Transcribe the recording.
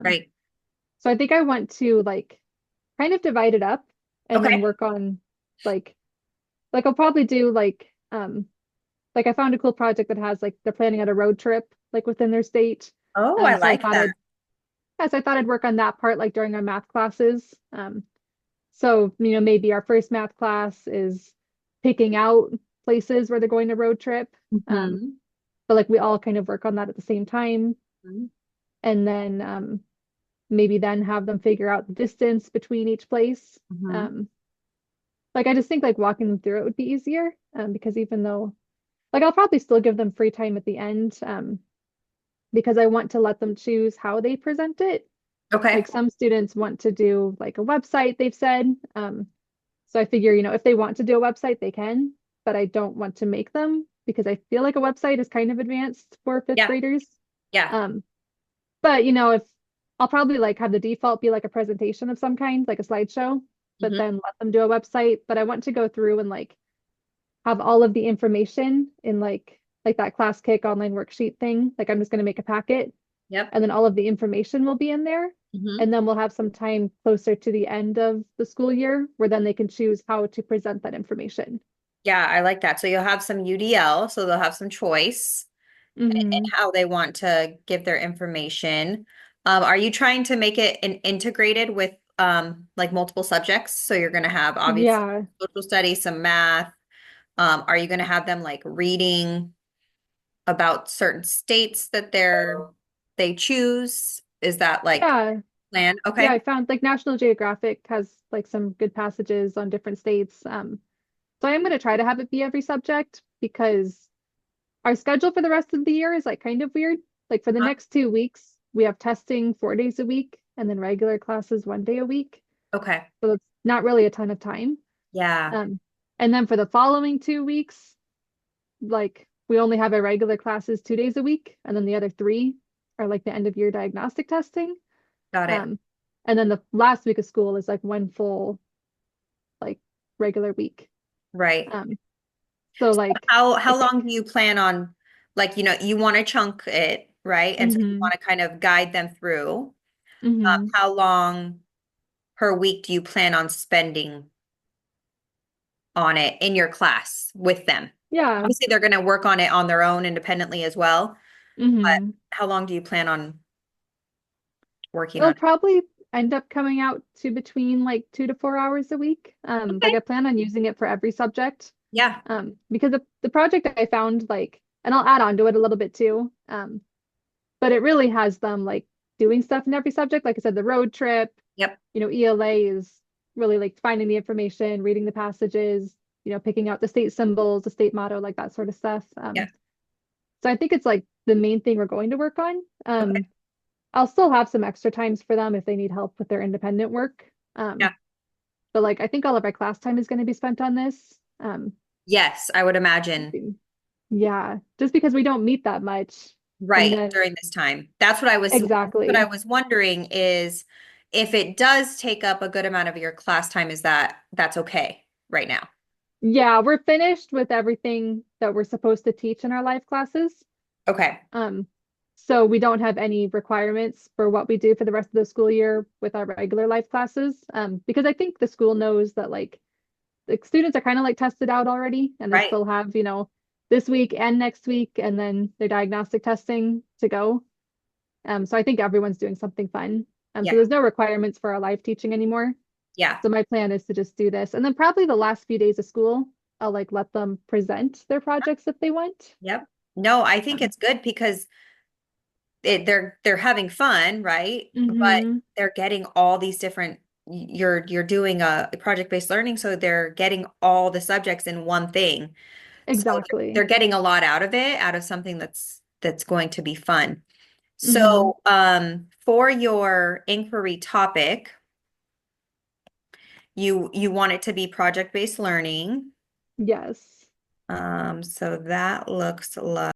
Right. So I think I want to like kind of divide it up and then Okay. work on like I'll probably do like I found a cool project that has like they're planning out a road trip like within their state. Oh, I So I like thought that. I'd work on that part like during our math classes. So maybe our first math class is picking out places where they're going to road trip. Um, Hmm. but like we all kind of work on that at the same time. And then maybe then have them figure out the distance between each place. Hmm. Um, like I just think like walking them through it would be easier because even though like I'll probably still give them free time at the end because I want to let them choose how they present it. Okay. Like some students want to do like a website, they've said. So I figure, if they want to do a website, they can, but I don't want to make them because I feel like a website is kind of advanced for fifth Yeah. graders. Yeah. Um, but if I'll probably like have the default be like a presentation of some kind, like a slideshow, but Hmm. then let them do a website. But I want to go through and like have all of the information in like that class kick online worksheet thing. Like I'm just going to make a packet Yep. and then all of the information will be in there. Hmm. And then we'll have some time closer to the end of the school year where then they can choose how to present that information. Yeah, I like that. So you'll have some UDL, so they'll have some choice in Hmm. how they want to give their information. Are you trying to make it an integrated with like multiple subjects? So you're going to have obviously Yeah. social studies, some math. Are you going to have them like reading about certain states that they choose? Is that like Yeah. plan? Yeah. Okay. I found like National Geographic has like some good passages on different states. So I am going to try to have it be every subject because our schedule for the rest of the year is like kind of weird. Like for the Uh, next 2 weeks, we have testing 4 days a week and then regular classes 1 day a week. Okay. So it's not really a ton of time. Yeah. Um, and then for the following 2 weeks, like we only have our regular classes 2 days a week, and then the other three are like the end of year diagnostic testing. Got it. Um, and then the last week of school is like one full like regular week. Right. Um, so So like I how think long do you plan on, like, you want to chunk it, right? And so you hmm want to kind of guide them through. hmm How long per week do you plan on spending on it in your class with them? yeah. Obviously, they're going to work on it on their own independently as well, but hmm how long do you plan on working on It'll it? probably end up coming out to between like 2 to 4 hours a week. Okay. Like I plan on using it for every subject. Yeah. Because the project I found like, and I'll add on to it a little bit too. But it really has them like doing stuff in every subject. Like I said, the road trip, Yep. ELA is really like finding the information, reading the passages, picking out the state symbols, the state motto, like that sort of stuff. Yeah. So I think it's like the main thing we're going to work on. Okay. I'll still have some extra times for them if they need help with their independent work. Yeah. But like I think all of our class time is going to be spent on this. Yes, I would imagine. Yeah, just because we don't meet that much. And Right, then during this time. What I exactly. was wondering is if it does take up a good amount of your class time, is that's okay right now? Yeah, we're finished with everything that we're supposed to teach in our live classes. Okay. Um, so we don't have any requirements for what we do for the rest of the school year with our regular life classes. Because I think the school knows that like the students are kind of like tested out already and they Right. still have, this week and next week and then their diagnostic testing to go. So I think everyone's doing something fun. So Yeah. there's no requirements for our live teaching anymore. Yeah. So my plan is to just do this. And then probably the last few days of school, I'll like let them present their projects if they want. Yep. No, I think Um, it's good because they're having fun, right? But hmm they're getting all these different you're doing a project-based learning, so they're getting all the subjects in one thing. So they're exactly. getting a lot out of it, out of something that's going to be fun. hmm So, for your inquiry topic, you want it to be project-based learning. Yes. So that looks like